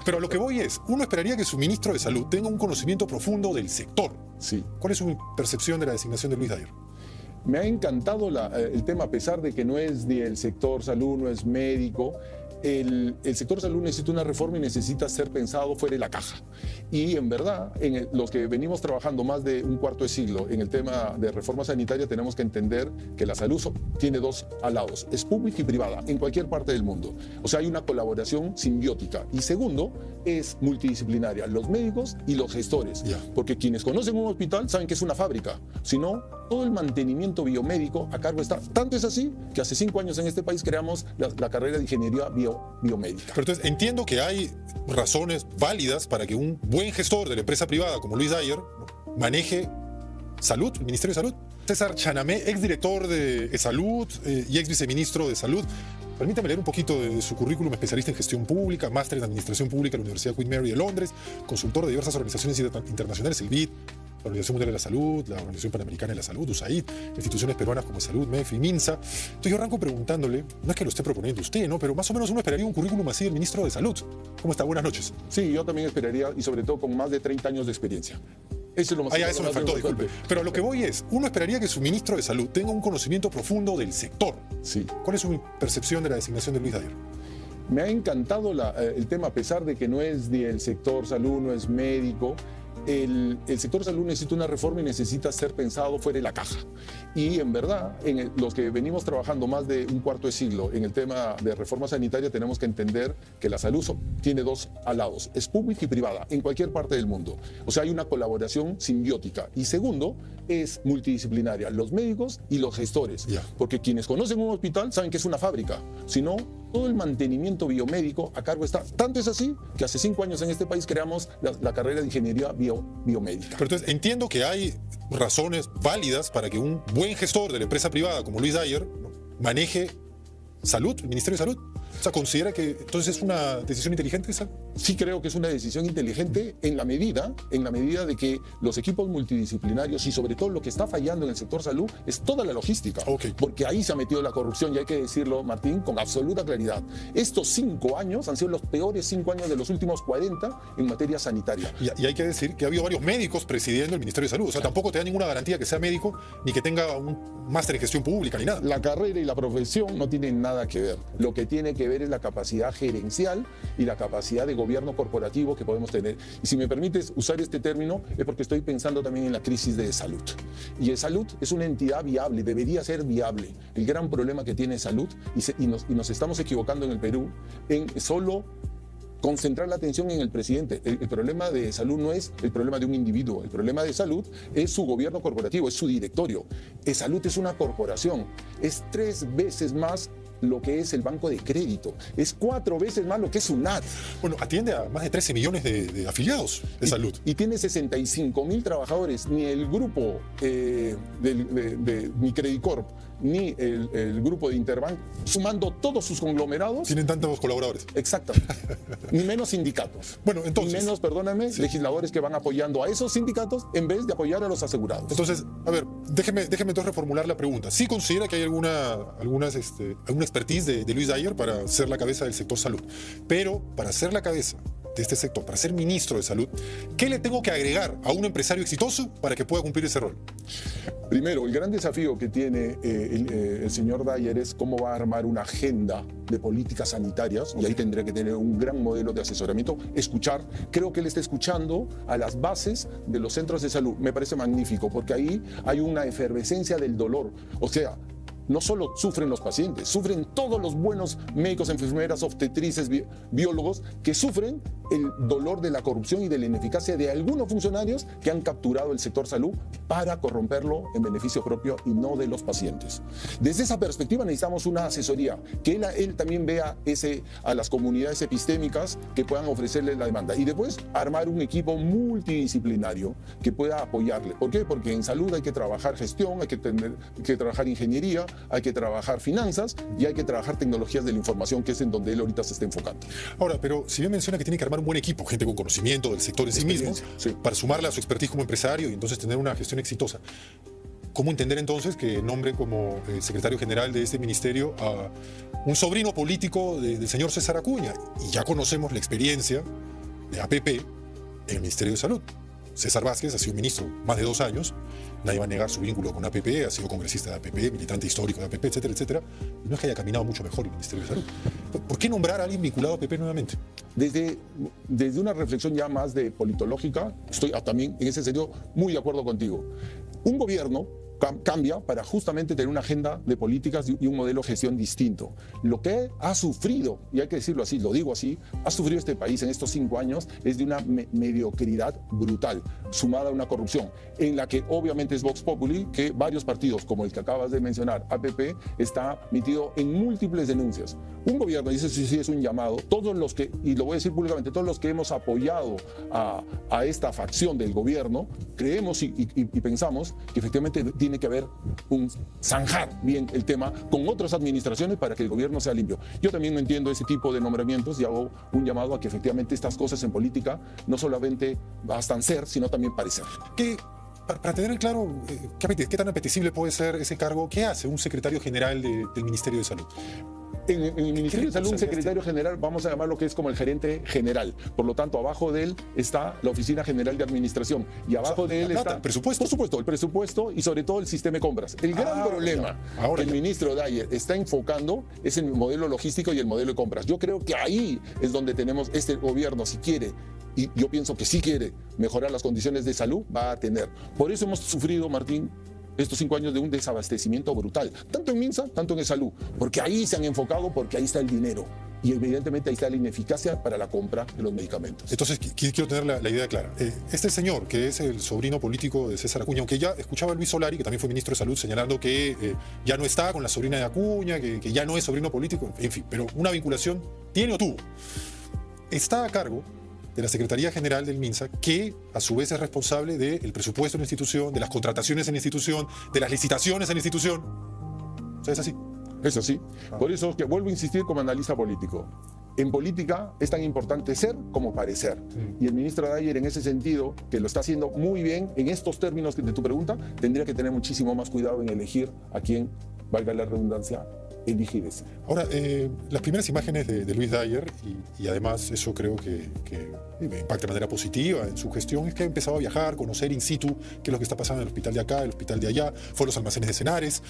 Pero a lo que voy es, uno esperaría que su ministro de Salud tenga un conocimiento profundo del sector. Sí. ¿Cuál es su percepción de la designación de Luis Dyer? Me ha encantado el tema, a pesar de que no es ni el sector salud, no es médico. El sector salud necesita una reforma y necesita ser pensado fuera de la caja. Y en verdad, los que venimos trabajando más de un cuarto de siglo en el tema de reforma sanitaria, tenemos que entender que la salud tiene dos alados, es pública y privada, en cualquier parte del mundo. O sea, hay una colaboración simbiótica. Y segundo, es multidisciplinaria, los médicos y los gestores. Porque quienes conocen un hospital saben que es una fábrica. Si no, todo el mantenimiento biomédico a cargo está. Tanto es así que hace 5 años en este país creamos la carrera de ingeniería biomédica. Pero entonces entiendo que hay razones válidas para que un buen gestor de la empresa privada como Luis Dyer maneje salud, el Ministerio de Salud. César Chanamé, exdirector de Salud y ex viceministro de Salud. Permítame leer un poquito de su currículum: especialista en gestión pública, máster en administración pública en la Universidad Queen Mary de Londres, consultor de diversas organizaciones internacionales, el BID, la Organización Mundial de la Salud, la Organización Panamericana de la Salud, USAID, instituciones peruanas como Salud, MEF y MINSA. Entonces yo arranco preguntándole, no es que lo esté proponiendo usted, ¿no? Pero más o menos uno esperaría un currículum así del ministro de Salud. ¿Cómo está? Buenas noches. Sí, yo también esperaría, y sobre todo con más de 30 años de experiencia. Eso es lo más eso me faltó, disculpe. Pero a lo que voy es, uno esperaría que su ministro de Salud tenga un conocimiento profundo del sector. Sí. ¿Cuál es su percepción de la designación de Luis Dyer? Me ha encantado el tema, a pesar de que no es ni el sector salud, no es médico. El sector salud necesita una reforma y necesita ser pensado fuera de la caja. Y en verdad, los que venimos trabajando más de un cuarto de siglo en el tema de reforma sanitaria, tenemos que entender que la salud tiene dos alados, es pública y privada, en cualquier parte del mundo. O sea, hay una colaboración simbiótica. Y segundo, es multidisciplinaria, los médicos y los gestores. Porque quienes conocen un hospital saben que es una fábrica. Si no, todo el mantenimiento biomédico a cargo está. Tanto es así que hace 5 años en este país creamos la carrera de ingeniería biomédica. Pero entonces entiendo que hay razones válidas para que un buen gestor de la empresa privada como Luis Dyer maneje salud, el Ministerio de Salud. O sea, ¿considera que entonces es una decisión inteligente esa? Sí, creo que es una decisión inteligente en la medida de que los equipos multidisciplinarios, y sobre todo lo que está fallando en el sector salud, es toda la logística. Porque ahí se ha metido la corrupción, y hay que decirlo, Martín, con absoluta claridad. Estos 5 años han sido los peores 5 años de los últimos 40 en materia sanitaria. Y hay que decir que ha habido varios médicos presidiendo el Ministerio de Salud. O sea, tampoco te da ninguna garantía que sea médico, ni que tenga un máster en gestión pública, ni nada. La carrera y la profesión no tienen nada que ver. Lo que tiene que ver es la capacidad gerencial y la capacidad de gobierno corporativo que podemos tener. Y si me permites usar este término, es porque estoy pensando también en la crisis de salud. Y salud es una entidad viable, debería ser viable. El gran problema que tiene salud, y nos estamos equivocando en el Perú, en solo concentrar la atención en el presidente. El problema de salud no es el problema de un individuo. El problema de salud es su gobierno corporativo, es su directorio. Salud es una corporación. Es 3 veces más lo que es el banco de crédito. Es 4 veces más lo que es UNAD. Bueno, atiende a más de 13 millones de afiliados de salud. Y tiene 65.000 trabajadores. Ni el grupo ni Credicorp, ni el grupo de Interbank, sumando todos sus conglomerados. Tienen tantos colaboradores. Exactamente. Ni menos sindicatos. Bueno, entonces. Ni menos, perdóname, legisladores que van apoyando a esos sindicatos en vez de apoyar a los asegurados. Entonces, a ver, déjeme entonces reformular la pregunta. ¿Sí considera que hay alguna expertise de Luis Dyer para ser la cabeza del sector salud? Pero para ser la cabeza de este sector, para ser ministro de Salud, ¿qué le tengo que agregar a un empresario exitoso para que pueda cumplir ese rol? Primero, el gran desafío que tiene el señor Dyer es cómo va a armar una agenda de políticas sanitarias, y ahí tendría que tener un gran modelo de asesoramiento, escuchar. Creo que él está escuchando a las bases de los centros de salud. Me parece magnífico, porque ahí hay una efervescencia del dolor. O sea, no solo sufren los pacientes, sufren todos los buenos médicos, enfermeras, obstetrices, biólogos, que sufren el dolor de la corrupción y de la ineficacia de algunos funcionarios que han capturado el sector salud para corromperlo en beneficio propio y no de los pacientes. Desde esa perspectiva necesitamos una asesoría, que él también vea a las comunidades epistémicas que puedan ofrecerle la demanda, y después armar un equipo multidisciplinario que pueda apoyarle. ¿Por qué? Porque en salud hay que trabajar gestión, hay que trabajar ingeniería, hay que trabajar finanzas y hay que trabajar tecnologías de la información, que es en donde él ahorita se está enfocando. Ahora, pero si bien menciona que tiene que armar un buen equipo, gente con conocimiento del sector en sí mismo, para sumarle a su expertise como empresario y entonces tener una gestión exitosa, ¿cómo entender entonces que nombre como secretario general de este ministerio a un sobrino político del señor César Acuña? Y ya conocemos la experiencia de APP en el Ministerio de Salud. César Vázquez ha sido ministro más de 2 años, nadie va a negar su vínculo con APP, ha sido congresista de APP, militante histórico de APP, etcétera, etcétera. Y no es que haya caminado mucho mejor el Ministerio de Salud. ¿Por qué nombrar a alguien vinculado a APP nuevamente? Desde una reflexión ya más de politológica, estoy también en ese sentido muy de acuerdo contigo. Un gobierno cambia para justamente tener una agenda de políticas y un modelo de gestión distinto. Lo que ha sufrido, y hay que decirlo así, lo digo así, ha sufrido este país en estos 5 años es de una mediocridad brutal, sumada a una corrupción, en la que obviamente es Vox Populi, que varios partidos, como el que acabas de mencionar, APP, está metido en múltiples denuncias. Un gobierno, y eso sí es un llamado, todos los que, y lo voy a decir públicamente, todos los que hemos apoyado a esta facción del gobierno, creemos y pensamos que efectivamente tiene que haber zanjar bien el tema con otras administraciones para que el gobierno sea limpio. Yo también no entiendo ese tipo de nombramientos y hago un llamado a que efectivamente estas cosas en política no solamente bastan ser, sino también parecer. Para tener claro qué tan apetecible puede ser ese cargo, ¿qué hace un secretario general del Ministerio de Salud? En el Ministerio de Salud, un secretario general, vamos a llamarlo que es como el gerente general. Por lo tanto, abajo de él está la Oficina General de Administración. Y abajo de él está... ¿El presupuesto? Por supuesto, el presupuesto y sobre todo el sistema de compras. El gran problema que el ministro Dyer está enfocando es el modelo logístico y el modelo de compras. Yo creo que ahí es donde tenemos este gobierno, si quiere, y yo pienso que si quiere mejorar las condiciones de salud, va a tener. Por eso hemos sufrido, Martín, estos 5 años de un desabastecimiento brutal, tanto en MINSA, tanto en salud, porque ahí se han enfocado, porque ahí está el dinero y evidentemente ahí está la ineficacia para la compra de los medicamentos. Entonces, quiero tener la idea clara. Este señor, que es el sobrino político de César Acuña, aunque ya escuchaba a Luis Solari, que también fue ministro de Salud, señalando que ya no está con la sobrina de Acuña, que ya no es sobrino político, en fin, pero una vinculación tiene o tuvo. Está a cargo de la Secretaría General del MINSA, que a su vez es responsable del presupuesto en la institución, de las contrataciones en la institución, de las licitaciones en la institución. O sea, es así. Es así. Por eso es que vuelvo a insistir como analista político. En política es tan importante ser como parecer. Y el ministro Dyer, en ese sentido, que lo está haciendo muy bien, en estos términos de tu pregunta, tendría que tener muchísimo más cuidado en elegir a quién, valga la redundancia, elegir ese. Ahora, las primeras imágenes de Luis Dyer, y además eso creo que impacta de manera positiva en su gestión, es que ha empezado a viajar, conocer in situ qué es lo que está pasando en el hospital de acá, el hospital de allá, fue a los almacenes de Cenares,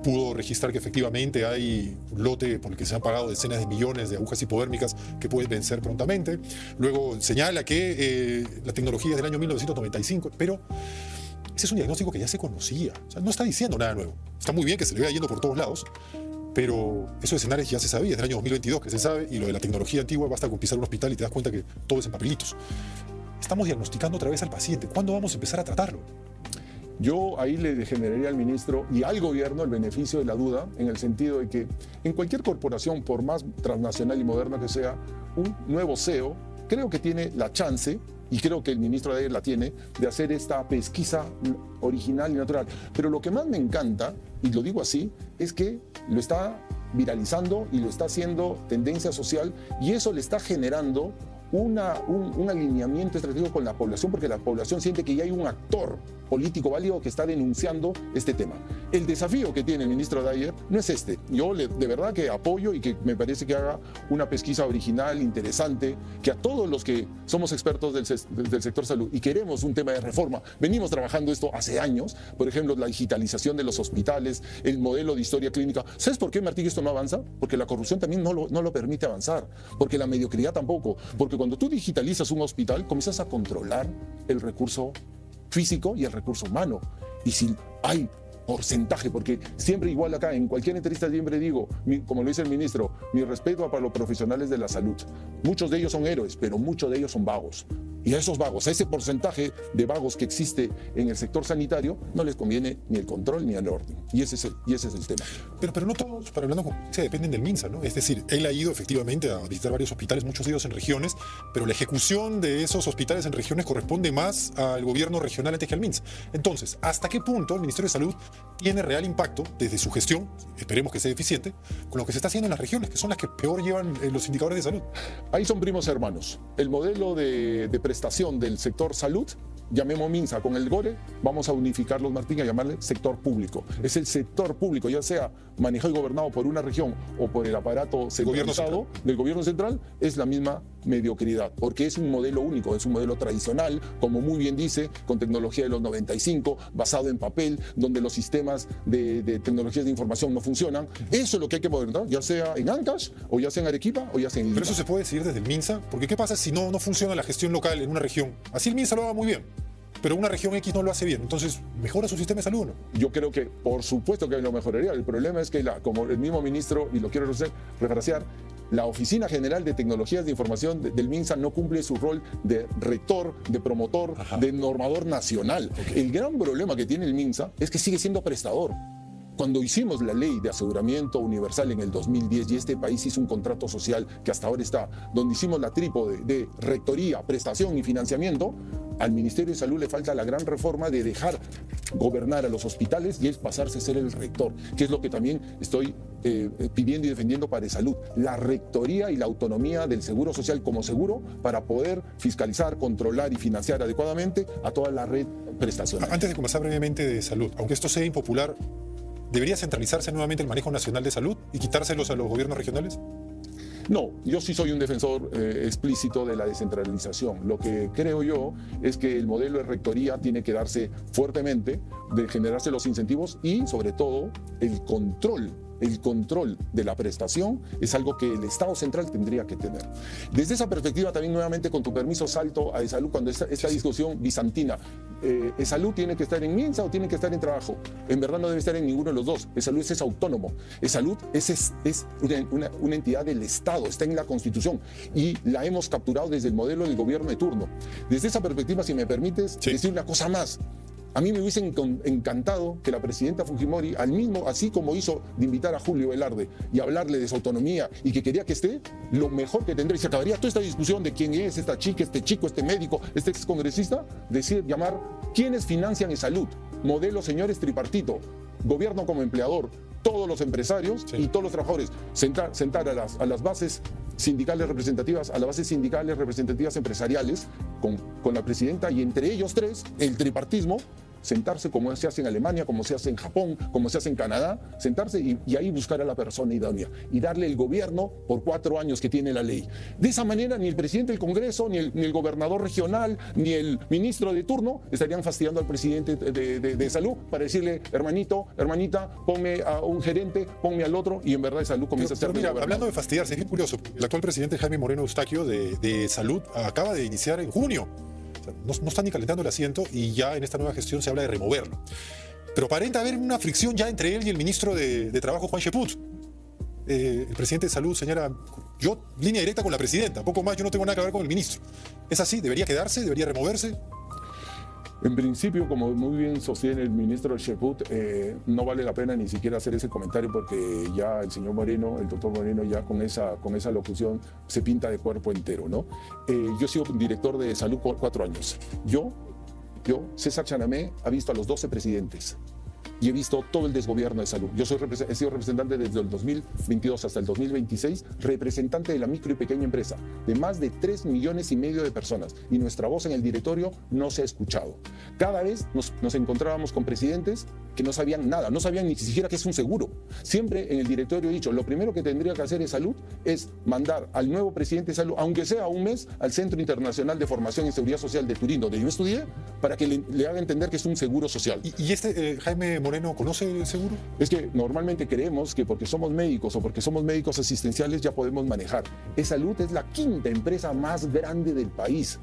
pudo registrar que efectivamente hay un lote por el que se han pagado decenas de millones de agujas hipodérmicas que pueden vencer prontamente. Luego señala que la tecnología es del año 1995, pero ese es un diagnóstico que ya se conocía. O sea, no está diciendo nada nuevo. Está muy bien que se le vaya yendo por todos lados, pero eso de Cenares ya se sabía, es del año 2022 que se sabe, y lo de la tecnología antigua basta con pisar un hospital y te das cuenta que todo es en papelitos. Estamos diagnosticando otra vez al paciente. ¿Cuándo vamos a empezar a tratarlo? Yo ahí le generaría al ministro y al gobierno el beneficio de la duda, en el sentido de que en cualquier corporación, por más transnacional y moderna que sea, un nuevo CEO creo que tiene la chance, y creo que el ministro de ayer la tiene, de hacer esta pesquisa original y natural. Pero lo que más me encanta, y lo digo así, es que lo está viralizando y lo está haciendo tendencia social, y eso le está generando un alineamiento estratégico con la población, porque la población siente que ya hay un actor político válido que está denunciando este tema. El desafío que tiene el ministro Dyer no es este. Yo de verdad que apoyo y que me parece que haga una pesquisa original, interesante, que a todos los que somos expertos del sector salud y queremos un tema de reforma, venimos trabajando esto hace años, por ejemplo, la digitalización de los hospitales, el modelo de historia clínica. ¿Sabes por qué, Martín, esto no avanza? Porque la corrupción también no lo permite avanzar, porque la mediocridad tampoco, porque cuando tú digitalizas un hospital, comienzas a controlar el recurso físico y el recurso humano. Y si hay porcentaje, porque siempre igual acá, en cualquier entrevista siempre digo, como lo dice el ministro, mi respeto para los profesionales de la salud. Muchos de ellos son héroes, pero muchos de ellos son vagos. Y a esos vagos, a ese porcentaje de vagos que existe en el sector sanitario, no les conviene ni el control ni el orden. Y ese es el tema. Pero no todos, para hablando con se dependen del MINSA, ¿no? Es decir, él ha ido efectivamente a visitar varios hospitales, muchos de ellos en regiones, pero la ejecución de esos hospitales en regiones corresponde más al gobierno regional antes que al MINSA. Entonces, ¿hasta qué punto el Ministerio de Salud tiene real impacto desde su gestión, esperemos que sea eficiente, con lo que se está haciendo en las regiones, que son las que peor llevan los indicadores de salud? Ahí son primos hermanos. El modelo de prestación del sector salud llamemos Minsa con el GORE, vamos a unificarlos, Martín, a llamarle sector público. Es el sector público, ya sea manejado y gobernado por una región o por el aparato centralizado del gobierno central, es la misma mediocridad, porque es un modelo único, es un modelo tradicional, como muy bien dice, con tecnología de los 95, basado en papel, donde los sistemas de tecnologías de información no funcionan. Eso es lo que hay que modernizar, ya sea en Ancash, o ya sea en Arequipa, o ya sea en Lima. Pero eso se puede decidir desde el MINSA, porque ¿qué pasa si no funciona la gestión local en una región? Así el MINSA lo haga muy bien, pero una región X no lo hace bien, entonces mejora su sistema de salud, ¿no? Yo creo que, por supuesto que lo mejoraría. El problema es que, como el mismo ministro, y lo quiero refrasear, la Oficina General de Tecnologías de Información del MINSA no cumple su rol de rector, de promotor, de normador nacional. El gran problema que tiene el MINSA es que sigue siendo prestador. Cuando hicimos la ley de aseguramiento universal en el 2010 y este país hizo un contrato social que hasta ahora está, donde hicimos la trípode de rectoría, prestación y financiamiento, al Ministerio de Salud le falta la gran reforma de dejar gobernar a los hospitales y es pasarse a ser el rector, que es lo que también estoy pidiendo y defendiendo para Salud. La rectoría y la autonomía del Seguro Social como seguro para poder fiscalizar, controlar y financiar adecuadamente a toda la red prestacional. Antes de conversar brevemente de salud, aunque esto sea impopular, ¿debería centralizarse nuevamente el manejo nacional de salud y quitárselos a los gobiernos regionales? No, yo sí soy un defensor explícito de la descentralización. Lo que creo yo es que el modelo de rectoría tiene que darse fuertemente, de generarse los incentivos y, sobre todo, el control de la prestación es algo que el Estado central tendría que tener. Desde esa perspectiva, también nuevamente, con tu permiso, salto a Salud cuando esta discusión bizantina. ¿Salud tiene que estar en MINSA o tiene que estar en trabajo? En verdad no debe estar en ninguno de los dos. Salud es autónomo. Salud es una entidad del Estado, está en la Constitución y la hemos capturado desde el modelo del gobierno de turno. Desde esa perspectiva, si me permites decir una cosa más. A mí me hubiese encantado que la presidenta Fujimori, así como hizo de invitar a Julio Velarde y hablarle de su autonomía y que quería que esté, lo mejor que tendría, y se acabaría toda esta discusión de quién es esta chica, este chico, este médico, este excongresista, llamar quiénes financian Salud, modelo señores tripartito, gobierno como empleador, todos los empresarios y todos los trabajadores, sentar a las bases sindicales representativas, a las bases sindicales representativas empresariales con la presidenta y entre ellos tres, el tripartismo, sentarse como se hace en Alemania, como se hace en Japón, como se hace en Canadá, sentarse y ahí buscar a la persona idónea y darle el gobierno por 4 años que tiene la ley. De esa manera ni el presidente del Congreso, ni el gobernador regional, ni el ministro de turno estarían fastidiando al presidente de Salud para decirle, hermanito, hermanita, ponme a un gerente, ponme al otro, y en verdad Salud comienza a ser mira, hablando de fastidiarse, es bien curioso. El actual presidente Jaime Moreno Eustaquio de Salud acaba de iniciar en junio. No está ni calentando el asiento y ya en esta nueva gestión se habla de removerlo. Pero aparenta haber una fricción ya entre él y el ministro de Trabajo, Juan Cheput. El presidente de Salud señala, yo línea directa con la presidenta, poco más, yo no tengo nada que ver con el ministro. ¿Es así? ¿Debería quedarse? ¿Debería removerse? En principio, como muy bien sostiene el ministro Cheput, no vale la pena ni siquiera hacer ese comentario porque ya el señor Moreno, el doctor Moreno, ya con esa locución se pinta de cuerpo entero, ¿no? Yo he sido director de Salud por 4 años. Yo, César Chanamé, ha visto a los 12 presidentes y he visto todo el desgobierno de Salud. Yo he sido representante desde el 2022 hasta el 2026, representante de la micro y pequeña empresa, de más de 3,5 millones de personas, y nuestra voz en el directorio no se ha escuchado. Cada vez nos encontrábamos con presidentes que no sabían nada, no sabían ni siquiera qué es un seguro. Siempre en el directorio he dicho, lo primero que tendría que hacer Salud es mandar al nuevo presidente de Salud, aunque sea un mes, al Centro Internacional de Formación y Seguridad Social de Turín, donde yo estudié, para que le haga entender que es un seguro social. ¿Y Jaime Moreno conoce el seguro? Es que normalmente creemos que porque somos médicos o porque somos médicos asistenciales ya podemos manejar. Salud es la 5ª empresa más grande del país.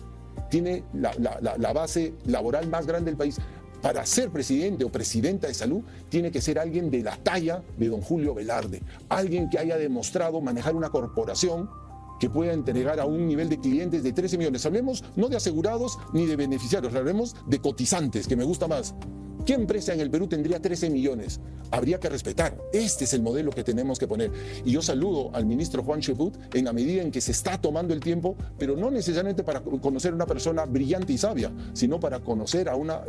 Tiene la base laboral más grande del país. Para ser presidente o presidenta de Salud, tiene que ser alguien de la talla de don Julio Velarde. Alguien que haya demostrado manejar una corporación que pueda entregar a un nivel de clientes de 13 millones. Hablemos no de asegurados ni de beneficiarios, hablemos de cotizantes, que me gusta más. ¿Qué empresa en el Perú tendría 13 millones? Habría que respetar. Este es el modelo que tenemos que poner. Y yo saludo al ministro Juan Cheput en la medida en que se está tomando el tiempo, pero no necesariamente para conocer a una persona brillante y sabia, sino para conocer a una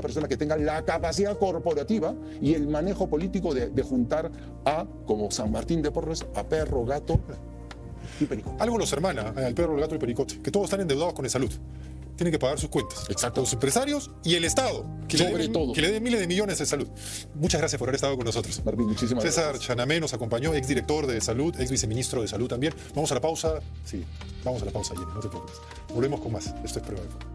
persona que tenga la capacidad corporativa y el manejo político de juntar como San Martín de Porres, a perro, gato y pericote. Algo los hermana al perro, el gato y el pericote, que todos están endeudados con el Salud. tienen que pagar sus cuentas. Exacto. Los empresarios y el Estado, Sobre todo. que le dé miles de millones de salud. Muchas gracias por haber estado con nosotros. Martín, muchísimas César gracias. Chanamé nos acompañó, exdirector de salud, ex viceministro de salud también. Vamos a la pausa. Sí, vamos a la pausa, Jenny, no te preocupes. Volvemos con más. Esto es Prueba de Fuego.